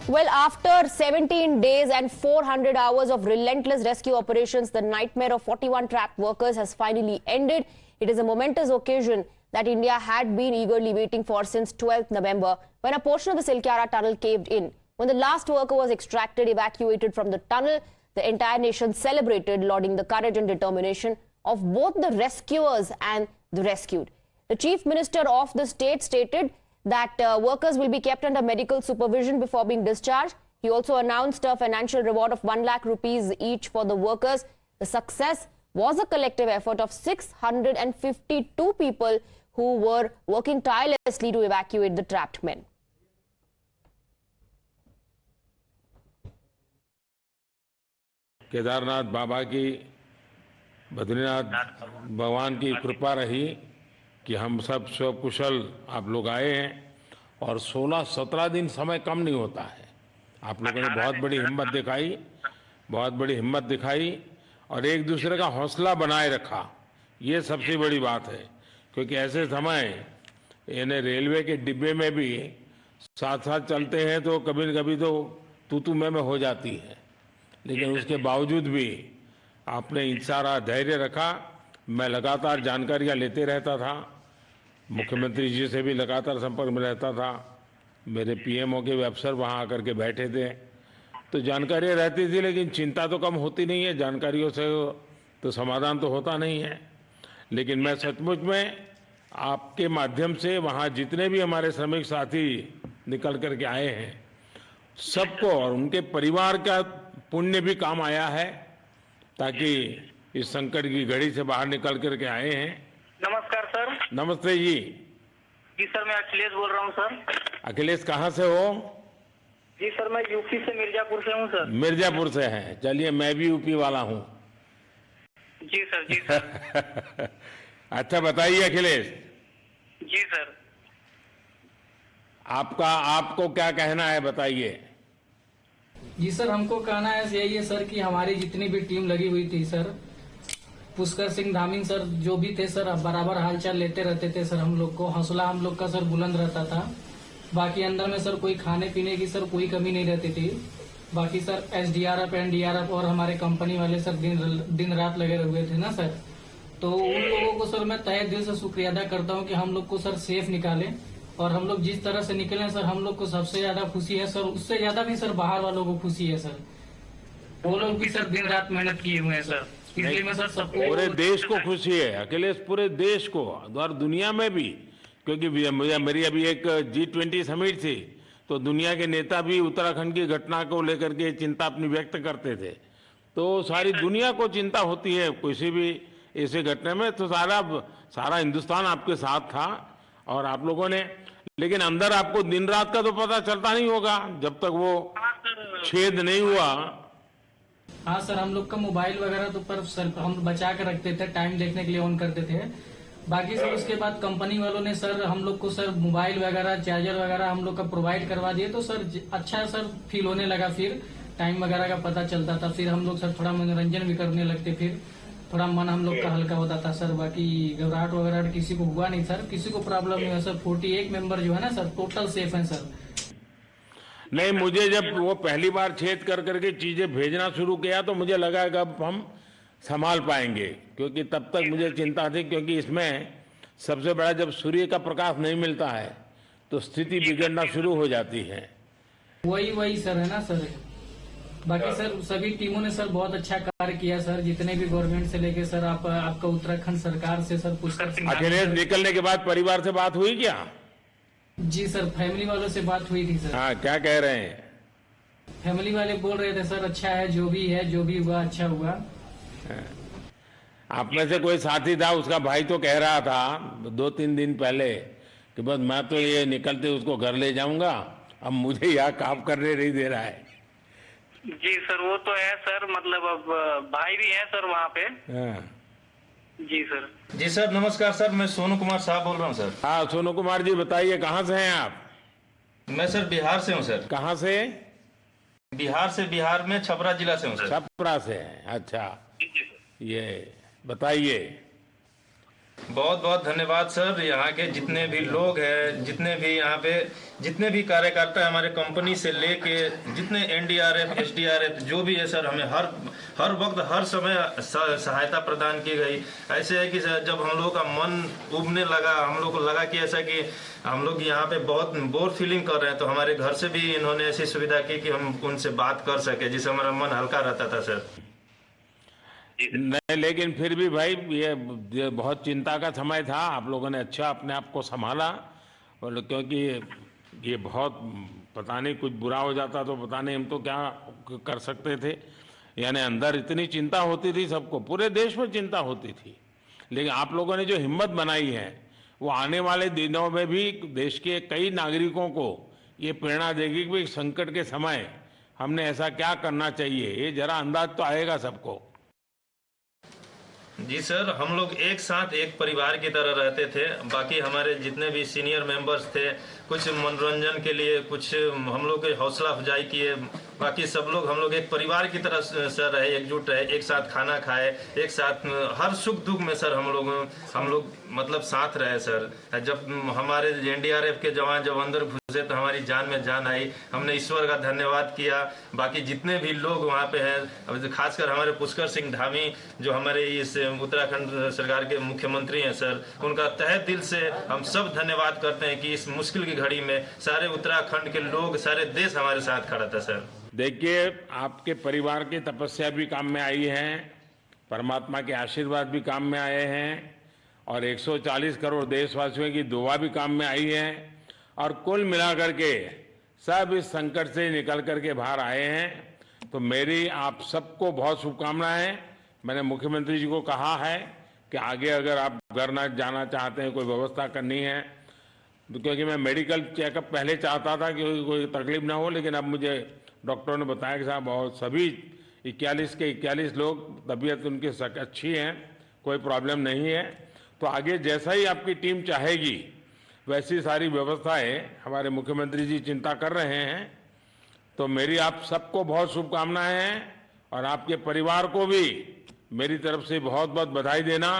Well, after 17 days and 400 hours of relentless rescue operations, the nightmare of 41 trapped workers has finally ended. It is a momentous occasion that India had been eagerly waiting for since 12th November, when a portion of the Silkyara tunnel caved in. When the last worker was evacuated from the tunnel, the entire nation celebrated, lauding the courage and determination of both the rescuers and the rescued. The Chief Minister of the state stated that workers will be kept under medical supervision before being discharged. He also announced a financial reward of 1 lakh rupees each for the workers. The success was a collective effort of 652 people who were working tirelessly to evacuate the trapped men. Kedarnath बाबा की, बद्रीनाथ भगवान की कृपा रही कि हम सब कुशल आप लोग आए हैं और 16-17 दिन समय कम नहीं होता है। आप लोगों ने बहुत बड़ी हिम्मत दिखाई और एक दूसरे का हौसला बनाए रखा। ये सबसे बड़ी बात है, क्योंकि ऐसे समय यानी रेलवे के डिब्बे में भी साथ साथ चलते हैं तो कभी न कभी तो तू मैं हो जाती है, लेकिन उसके बावजूद भी आपने सारा धैर्य रखा। मैं लगातार जानकारियां लेते रहता था, मुख्यमंत्री जी से भी लगातार संपर्क में रहता था, मेरे पीएमओ के भी अफसर वहां आकर के बैठे थे, तो जानकारियां रहती थी, लेकिन चिंता तो कम होती नहीं है। जानकारियों से तो समाधान तो होता नहीं है। लेकिन मैं सचमुच में आपके माध्यम से वहां जितने भी हमारे श्रमिक साथी निकल करके आए हैं, सबको और उनके परिवार का पुण्य भी काम आया है, ताकि इस संकट की घड़ी से बाहर निकल करके आए हैं। नमस्कार सर। नमस्ते जी। जी सर, मैं अखिलेश बोल रहा हूँ सर। अखिलेश कहाँ से हो? जी सर, मैं यूपी से मिर्जापुर से हूँ सर। मिर्जापुर से हैं? चलिए, मैं भी यूपी वाला हूँ। जी सर, जी सर। अच्छा बताइए अखिलेश। जी सर। आपको क्या कहना है, बताइए। जी सर, हमको कहना है यही है सर कि हमारी जितनी भी टीम लगी हुई थी सर, पुष्कर सिंह धामीन सर जो भी थे सर, बराबर हालचाल लेते रहते थे सर। हम लोग को हौसला हम लोग का सर बुलंद रहता था। बाकी अंदर में सर कोई खाने पीने की सर कोई कमी नहीं रहती थी। बाकी सर एसडीआरएफ, एनडीआरएफ और हमारे कंपनी वाले सर दिन रात लगे हुए थे ना सर। तो उन लोगों को सर मैं तहे दिल से शुक्रिया अदा करता हूँ कि हम लोग को सर सेफ निकाले। और हम लोग जिस तरह से निकले सर, हम लोग को सबसे ज्यादा खुशी है सर, उससे ज्यादा भी सर बाहर वालों को खुशी है सर। वो लोग भी सर दिन रात मेहनत किए हुए हैं सर, इसलिए मैं सर सबको, पूरे देश को खुशी है अखिलेश, पूरे देश को और दुनिया में भी। क्योंकि मेरी अभी एक G20 समिट थी, तो दुनिया के नेता भी उत्तराखंड की घटना को लेकर के चिंता अपनी व्यक्त करते थे। तो सारी दुनिया को चिंता होती है किसी भी ऐसे घटना में, तो सारा हिंदुस्तान आपके साथ था और आप लोगों ने। लेकिन अंदर आपको दिन रात का तो पता चलता नहीं होगा जब तक वो छेद नहीं हुआ। हाँ सर, हम लोग का मोबाइल वगैरह तो पर सर हम बचा कर रखते थे, टाइम देखने के लिए ऑन करते थे। बाकी सर उसके बाद कंपनी वालों ने सर हम लोग को सर मोबाइल वगैरह, चार्जर वगैरह हम लोग का प्रोवाइड करवा दिए, तो सर अच्छा सर फील होने लगा। फिर टाइम वगैरह का पता चलता था, फिर हम लोग सर थोड़ा मनोरंजन भी करने लगते, फिर थोड़ा मन हम लोग का हल्का होता था सर। बाकी घबराहट वगैरह किसी को हुआ नहीं सर, किसी को प्रॉब्लम नहीं है सर। 48 मेंबर जो है ना सर, टोटल सेफ हैं सर। नहीं, मुझे जब वो पहली बार छेद कर करके चीजें भेजना शुरू किया तो मुझे लगा कि अब हम संभाल पाएंगे, क्योंकि तब तक मुझे चिंता थी, क्योंकि इसमें सबसे बड़ा जब सूर्य का प्रकाश नहीं मिलता है तो स्थिति बिगड़ना शुरू हो जाती है। वही सर है ना सर। बाकी सर सभी टीमों ने सर बहुत अच्छा कार्य किया सर, जितने भी गवर्नमेंट से लेके सर आपका उत्तराखंड सरकार से सर पुष्कर सिंह। अखिलेश, निकलने के बाद परिवार से बात हुई क्या? जी सर, फैमिली वालों से बात हुई थी सर। हाँ, क्या कह रहे हैं? फैमिली वाले बोल रहे थे सर अच्छा है, जो भी हुआ अच्छा हुआ। आप में से कोई साथी था, उसका भाई तो कह रहा था 2-3 दिन पहले कि बस मैं तो ये निकलते उसको घर ले जाऊंगा, अब मुझे यहाँ काम करने नहीं दे रहा है। जी सर, वो तो है सर, मतलब अब भाई भी है सर वहाँ पे। हाँ। जी सर। जी सर, नमस्कार सर, मैं सोनू कुमार साहब बोल रहा हूँ सर। हाँ सोनू कुमार जी, बताइए कहाँ से हैं आप? मैं सर बिहार से हूँ सर। कहाँ से? बिहार में छपरा जिला से हूँ सर। छपरा से हैं? अच्छा, ये बताइए। बहुत बहुत धन्यवाद सर। यहाँ के जितने भी लोग हैं, जितने भी यहाँ पे जितने भी कार्यकर्ता हैं, हमारे कंपनी से लेके जितने एनडीआरएफ, एसडीआरएफ जो भी है सर, हमें हर वक्त हर समय सहायता प्रदान की गई। ऐसे है कि सर जब हम लोग का मन उबने लगा, हम लोग को लगा कि ऐसा कि हम लोग यहाँ पे बहुत बोर फीलिंग कर रहे हैं, तो हमारे घर से भी इन्होंने ऐसी सुविधा की कि हम उनसे बात कर सके, जिससे हमारा मन हल्का रहता था सर। नहीं, लेकिन फिर भी भाई ये बहुत चिंता का समय था। आप लोगों ने अच्छा अपने आप को संभाला, और क्योंकि ये बहुत पता नहीं कुछ बुरा हो जाता तो पता नहीं हम तो क्या कर सकते थे। यानी अंदर इतनी चिंता होती थी, सबको पूरे देश में चिंता होती थी, लेकिन आप लोगों ने जो हिम्मत बनाई है वो आने वाले दिनों में भी देश के कई नागरिकों को ये प्रेरणा देगी कि भाई संकट के समय हमने ऐसा क्या करना चाहिए। ये जरा अंदाज तो आएगा सबको। जी सर, हम लोग एक साथ एक परिवार की तरह रहते थे। बाकी हमारे जितने भी सीनियर मेंबर्स थे, कुछ मनोरंजन के लिए, कुछ हम लोग हौसला अफजाई किए। बाकी सब लोग हम लोग एक परिवार की तरह सर रहे, एकजुट रहे, एक साथ खाना खाए, एक साथ हर सुख दुख में सर हम लोग मतलब साथ रहे सर। जब हमारे एनडीआरएफ के जवान जब अंदर घुसे तो हमारी जान में जान आई, हमने ईश्वर का धन्यवाद किया। बाकी जितने भी लोग वहाँ पे हैं, खासकर हमारे पुष्कर सिंह धामी जो हमारे इस उत्तराखंड सरकार के मुख्यमंत्री हैं सर, उनका तहे दिल से हम सब धन्यवाद करते हैं कि इस मुश्किल की घड़ी में सारे उत्तराखंड के लोग, सारे देश हमारे साथ खड़ा था सर। देखिए, आपके परिवार की तपस्या भी काम में आई है, परमात्मा के आशीर्वाद भी काम में आए हैं, और 140 करोड़ देशवासियों की दुआ भी काम में आई है, और कुल मिलाकर के सब इस संकट से निकल करके बाहर आए हैं। तो मेरी आप सबको बहुत शुभकामनाएं। मैंने मुख्यमंत्री जी को कहा है कि आगे अगर आप घर न जाना चाहते हैं, कोई व्यवस्था करनी है, तो क्योंकि मैं मेडिकल चेकअप पहले चाहता था कि कोई तकलीफ ना हो, लेकिन अब मुझे डॉक्टरों ने बताया कि साहब बहुत सभी 41 के 41 लोग तबीयत उनकी अच्छी है, कोई प्रॉब्लम नहीं है। तो आगे जैसा ही आपकी टीम चाहेगी वैसी सारी व्यवस्थाएं हमारे मुख्यमंत्री जी चिंता कर रहे हैं। तो मेरी आप सबको बहुत शुभकामनाएं हैं, और आपके परिवार को भी मेरी तरफ से बहुत बहुत बधाई देना।